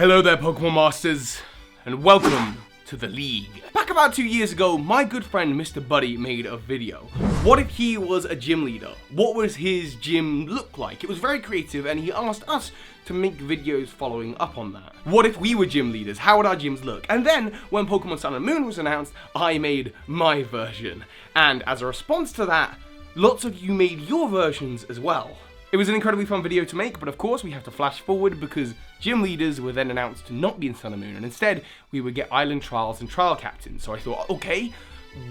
Hello there, Pokemon Masters, and welcome to the League. Back about 2 years ago, my good friend Mr. Buddy made a video. What if he was a gym leader? What would his gym look like? It was very creative, and he asked us to make videos following up on that. What if we were gym leaders? How would our gyms look? And then, when Pokemon Sun and Moon was announced, I made my version. And as a response to that, lots of you made your versions as well. It was an incredibly fun video to make, but of course we have to flash forward because gym leaders were then announced to not be in Sun and Moon, and instead we would get island trials and trial captains. So I thought, okay,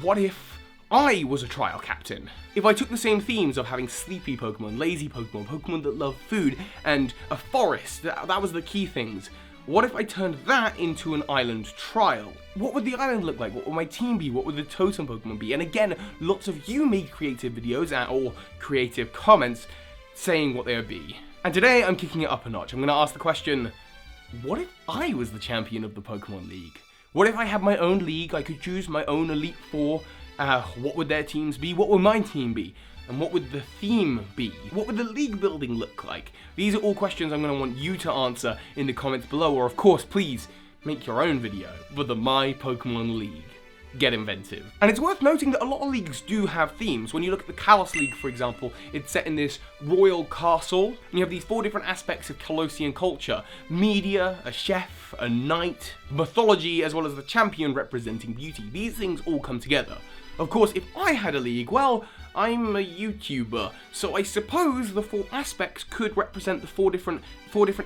what if I was a trial captain? If I took the same themes of having sleepy Pokemon, lazy Pokemon, Pokemon that love food, and a forest, that was the key things. What if I turned that into an island trial? What would the island look like? What would my team be? What would the totem Pokemon be? And again, lots of you made creative videos or creative comments saying what they would be. And today I'm kicking it up a notch. I'm going to ask the question, what if I was the champion of the Pokemon League? What if I had my own league? I could choose my own Elite Four. What would their teams be? What would my team be? And what would the theme be? What would the league building look like? These are all questions I'm going to want you to answer in the comments below, or of course, please make your own video for the My Pokemon League. Get inventive. And it's worth noting that a lot of leagues do have themes. When you look at the Kalos League, for example, it's set in this royal castle, and you have these 4 different aspects of Kalosian culture: media, a chef, a knight, mythology, as well as the champion representing beauty. These things all come together. Of course, if I had a league, well, I'm a YouTuber, so I suppose the 4 aspects could represent the four different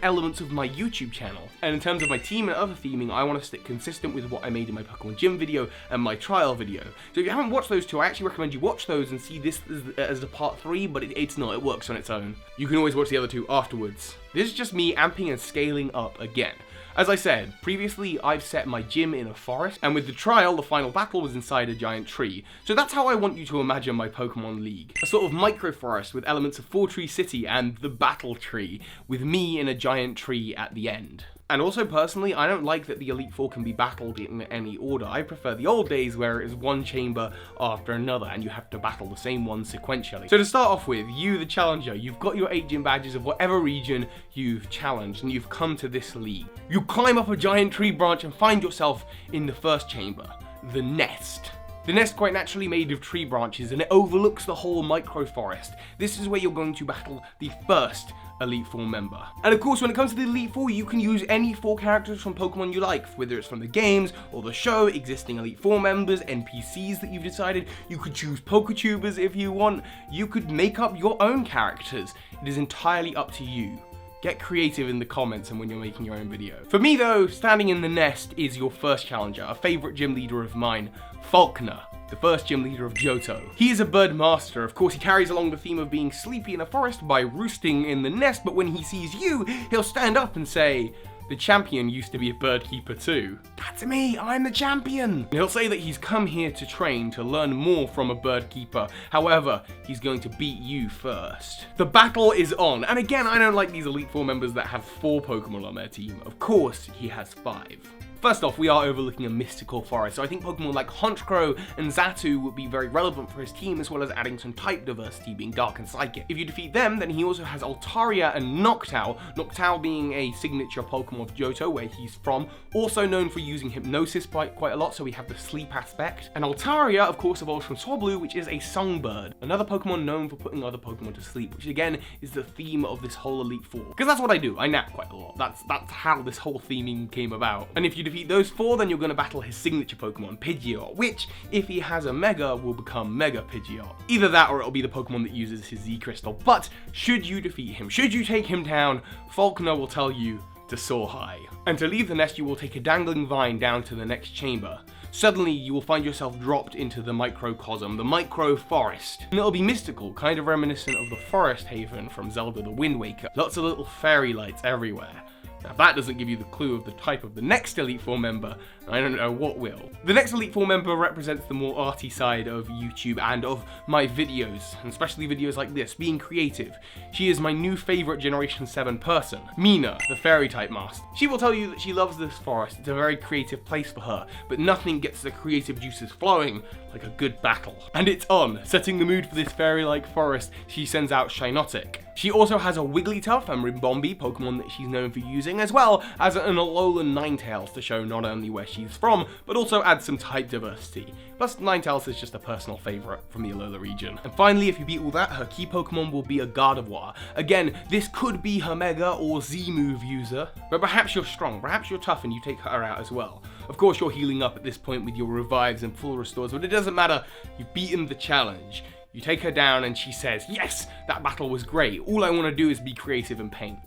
elements of my YouTube channel. And in terms of my team and other theming, I want to stick consistent with what I made in my Pokemon Gym video and my trial video. So if you haven't watched those 2, I actually recommend you watch those and see this as a part 3, but it's not, it works on its own. You can always watch the other 2 afterwards. This is just me amping and scaling up again. As I said, previously I've set my gym in a forest, and with the trial, the final battle was inside a giant tree. So that's how I want you to imagine my Pokemon League. A sort of micro forest with elements of 4 Tree City and the battle tree, with me in a giant tree at the end. And also personally, I don't like that the Elite Four can be battled in any order. I prefer the old days where it is one chamber after another and you have to battle the same one sequentially. So to start off with, you the challenger, you've got your 8 gym badges of whatever region you've challenged and you've come to this league. You climb up a giant tree branch and find yourself in the first chamber, the nest. The nest quite naturally made of tree branches and it overlooks the whole micro forest. This is where you're going to battle the first Elite Four member. And of course, when it comes to the Elite Four, you can use any 4 characters from Pokemon you like, whether it's from the games or the show, existing Elite Four members, NPCs that you've decided. You could choose Poketubers if you want. You could make up your own characters. It is entirely up to you. Get creative in the comments and when you're making your own video. For me though, standing in the nest is your first challenger, a favorite gym leader of mine, Falkner, the first gym leader of Johto. He is a bird master. Of course, he carries along the theme of being sleepy in a forest by roosting in the nest, but when he sees you, he'll stand up and say, "The champion used to be a bird keeper too." That's me, I'm the champion! And he'll say that he's come here to train, to learn more from a bird keeper. However, he's going to beat you first. The battle is on, and again, I don't like these Elite Four members that have 4 Pokemon on their team. Of course, he has 5. First off, we are overlooking a mystical forest, so I think Pokemon like Honchkrow and Xatu would be very relevant for his team, as well as adding some type diversity, being Dark and Psychic. If you defeat them, then he also has Altaria and Noctowl, Noctowl being a signature Pokemon of Johto, where he's from, also known for using Hypnosis quite a lot, so we have the sleep aspect. And Altaria, of course, evolves from Swablu, which is a songbird, another Pokemon known for putting other Pokemon to sleep, which again is the theme of this whole Elite Four. Because that's what I do, I nap quite a lot. That's how this whole theming came about. And if you defeat those 4, then you're going to battle his signature Pokemon, Pidgeot, which, if he has a Mega, will become Mega Pidgeot. Either that or it'll be the Pokemon that uses his Z Crystal. But should you defeat him, should you take him down, Falkner will tell you to soar high. And to leave the nest, you will take a dangling vine down to the next chamber. Suddenly, you will find yourself dropped into the microcosm, the micro forest. And it'll be mystical, kind of reminiscent of the Forest Haven from Zelda the Wind Waker. Lots of little fairy lights everywhere. Now if that doesn't give you the clue of the type of the next Elite Four member, I don't know what will. The next Elite Four member represents the more arty side of YouTube and of my videos, and especially videos like this, being creative. She is my new favourite Generation 7 person, Mina, the fairy type master. She will tell you that she loves this forest, it's a very creative place for her, but nothing gets the creative juices flowing like a good battle. And it's on! Setting the mood for this fairy-like forest, she sends out Shinotic, She also has a Wigglytuff and Ribombee Pokemon that she's known for using, as well as an Alolan Ninetales to show not only where she's from, but also add some type diversity. Plus, Ninetales is just a personal favourite from the Alola region. And finally, if you beat all that, her key Pokemon will be a Gardevoir. Again, this could be her Mega or Z move user, but perhaps you're strong, perhaps you're tough and you take her out as well. Of course, you're healing up at this point with your revives and full restores, but it doesn't matter, you've beaten the challenge. You take her down and she says, yes, that battle was great, all I want to do is be creative and paint.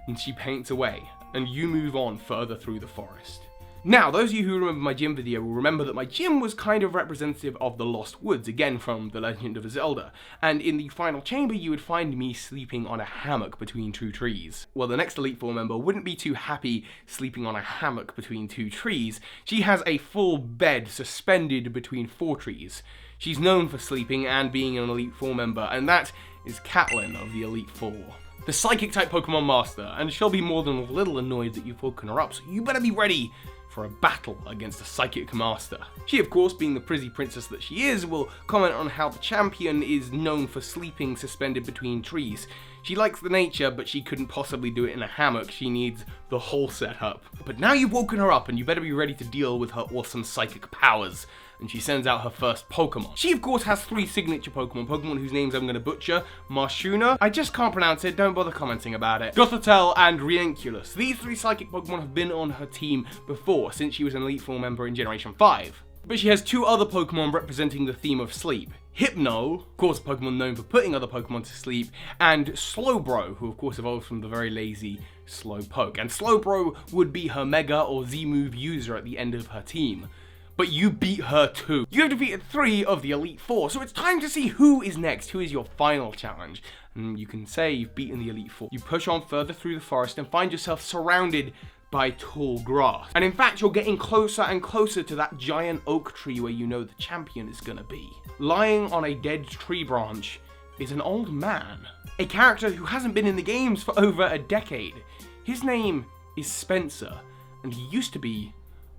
And she paints away, and you move on further through the forest. Now, those of you who remember my gym video will remember that my gym was kind of representative of the Lost Woods, again from The Legend of Zelda, and in the final chamber you would find me sleeping on a hammock between two trees. Well, the next Elite Four member wouldn't be too happy sleeping on a hammock between two trees. She has a full bed suspended between 4 trees. She's known for sleeping and being an Elite Four member, and that is Caitlin of the Elite Four. The Psychic-type Pokemon Master, and she'll be more than a little annoyed that you've woken her up, so you better be ready for a battle against a Psychic Master. She, of course, being the Prizzy Princess that she is, will comment on how the champion is known for sleeping suspended between trees. She likes the nature, but she couldn't possibly do it in a hammock. She needs the whole setup. But now you've woken her up, and you better be ready to deal with her awesome psychic powers. And she sends out her first Pokemon. She, of course, has 3 signature Pokemon whose names I'm going to butcher. Marshuna, I just can't pronounce it, don't bother commenting about it. Gothitelle and Rienculus. These 3 psychic Pokemon have been on her team before, since she was an Elite Four member in Generation 5. But she has 2 other Pokemon representing the theme of sleep. Hypno, of course a Pokemon known for putting other Pokemon to sleep, and Slowbro, who of course evolved from the very lazy Slowpoke. And Slowbro would be her Mega or Z-move user at the end of her team. But you beat her too. You have defeated 3 of the Elite Four, so it's time to see who is next, who is your final challenge. And you can say you've beaten the Elite Four. You push on further through the forest and find yourself surrounded by tall grass. And in fact, you're getting closer and closer to that giant oak tree where you know the champion is gonna be. Lying on a dead tree branch is an old man. A character who hasn't been in the games for over a decade. His name is Spencer, and he used to be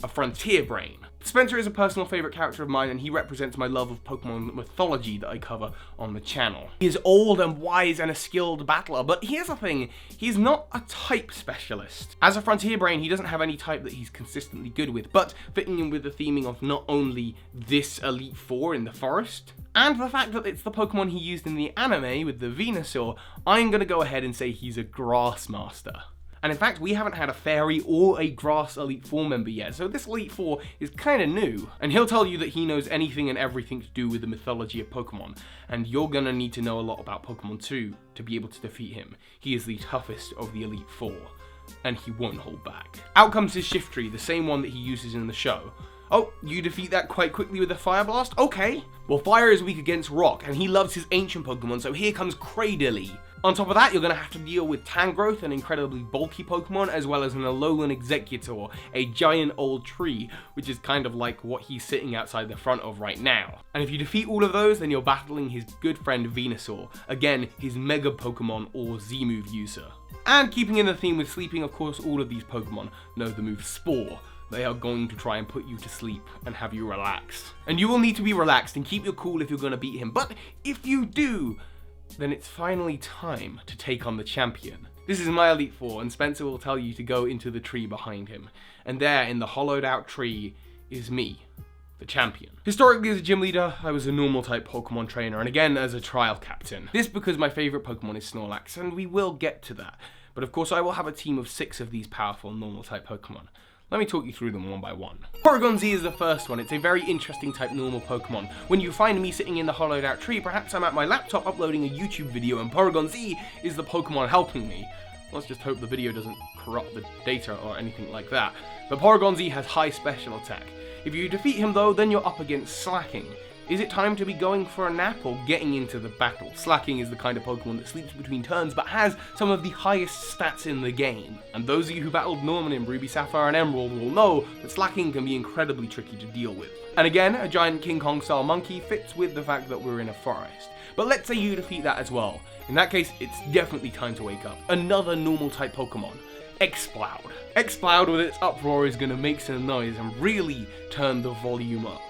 a frontier brain. Spencer is a personal favourite character of mine, and he represents my love of Pokemon mythology that I cover on the channel. He is old and wise and a skilled battler, but here's the thing, he's not a type specialist. As a frontier brain, he doesn't have any type that he's consistently good with, but fitting in with the theming of not only this Elite Four in the forest, and the fact that it's the Pokemon he used in the anime with the Venusaur, I'm gonna go ahead and say he's a Grass Master. And in fact, we haven't had a Fairy or a Grass Elite Four member yet, so this Elite Four is kinda new. And he'll tell you that he knows anything and everything to do with the mythology of Pokemon, and you're gonna need to know a lot about Pokemon too to be able to defeat him. He is the toughest of the Elite Four, and he won't hold back. Out comes his Shiftry, the same one that he uses in the show. Oh, you defeat that quite quickly with a Fire Blast? Okay. Well, Fire is weak against Rock, and he loves his ancient Pokemon, so here comes Cradily. On top of that, you're going to have to deal with Tangrowth, an incredibly bulky Pokemon, as well as an Alolan Exeggutor, a giant old tree, which is kind of like what he's sitting outside the front of right now. And if you defeat all of those, then you're battling his good friend Venusaur, again, his Mega Pokemon or Z-move user. And keeping in the theme with sleeping, of course, all of these Pokemon know the move Spore. They are going to try and put you to sleep and have you relax. And you will need to be relaxed and keep your cool if you're going to beat him, but if you do, then it's finally time to take on the champion. This is my Elite Four, and Spencer will tell you to go into the tree behind him. And there, in the hollowed out tree, is me, the champion. Historically, as a gym leader, I was a normal type Pokemon trainer, and again, as a trial captain. This because my favourite Pokemon is Snorlax, and we will get to that. But of course, I will have a team of 6 of these powerful normal type Pokemon. Let me talk you through them one by one. Porygon Zee is the first one. It's a very interesting type normal Pokemon. When you find me sitting in the hollowed out tree, perhaps I'm at my laptop uploading a YouTube video and Porygon Zee is the Pokemon helping me. Let's just hope the video doesn't corrupt the data or anything like that. But Porygon Zee has high special attack. If you defeat him though, then you're up against Slacking. Is it time to be going for a nap or getting into the battle? Slacking is the kind of Pokemon that sleeps between turns but has some of the highest stats in the game. And those of you who battled Norman in Ruby, Sapphire and Emerald will know that Slacking can be incredibly tricky to deal with. And again, a giant King Kong style monkey fits with the fact that we're in a forest. But let's say you defeat that as well. In that case, it's definitely time to wake up. Another normal type Pokemon, Exploud. Exploud with its uproar is going to make some noise and really turn the volume up.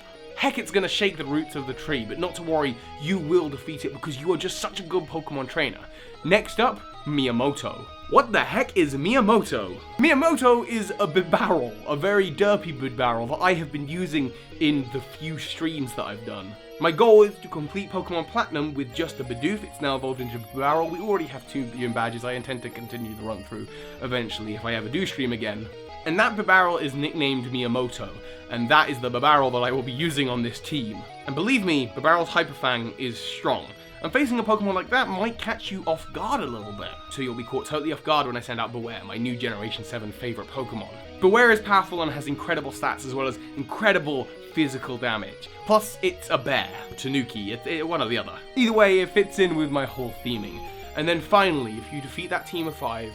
heck it's gonna shake the roots of the tree, but not to worry, you will defeat it because you are just such a good Pokemon trainer. Next up, Miyamoto. What the heck is Miyamoto? Miyamoto is a Bibarel, a very derpy Bibarel that I have been using in the few streams that I've done. My goal is to complete Pokemon Platinum with just a Bidoof. It's now evolved into Bibarel. We already have 2 gym badges. I intend to continue the run through eventually if I ever do stream again. And that Bibarel is nicknamed Miyamoto, and that is the Bibarel that I will be using on this team. And believe me, Bibarel's Hyper Fang is strong. And facing a Pokemon like that might catch you off guard a little bit. So you'll be caught totally off guard when I send out Bewear, my new Generation 7 favourite Pokemon. Bewear is powerful and has incredible stats as well as incredible physical damage. Plus, it's a bear, Tanuki, it's one or the other. Either way, it fits in with my whole theming. And then finally, if you defeat that team of 5,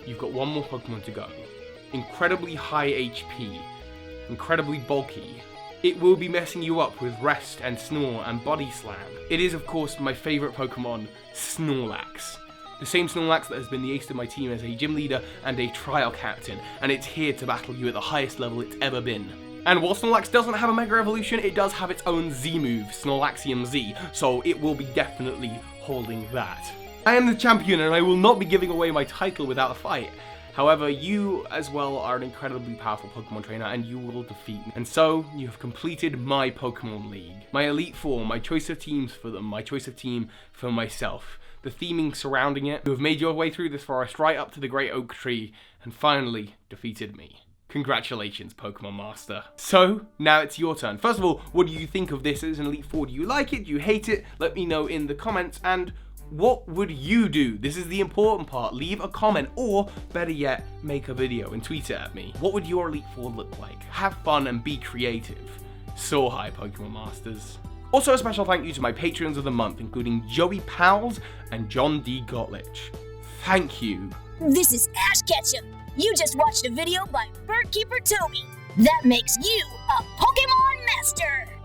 you've got one more Pokemon to go. Incredibly high HP, incredibly bulky. It will be messing you up with Rest and Snore and Body Slam. It is of course my favourite Pokemon, Snorlax. The same Snorlax that has been the ace of my team as a gym leader and a trial captain, and it's here to battle you at the highest level it's ever been. And while Snorlax doesn't have a Mega Evolution, it does have its own Z move, Snorlaxium Z, so it will be definitely holding that. I am the champion and I will not be giving away my title without a fight. However, you as well are an incredibly powerful Pokemon trainer and you will defeat me. And so, you have completed my Pokemon League. My Elite Four, my choice of teams for them, my choice of team for myself. The theming surrounding it. You have made your way through this forest right up to the Great Oak Tree and finally defeated me. Congratulations, Pokemon Master. So, now it's your turn. First of all, what do you think of this as an Elite Four? Do you like it? Do you hate it? Let me know in the comments, and what would you do? This is the important part. Leave a comment, or better yet, make a video and tweet it at me. What would your Elite Four look like? Have fun and be creative. So hi, Pokemon Masters. Also, a special thank you to my Patreons of the month, including Joey Powles and Jon D Gottlitch. Thank you. This is Ash Ketchum. You just watched a video by Birdkeeper Toby. That makes you a Pokemon Master.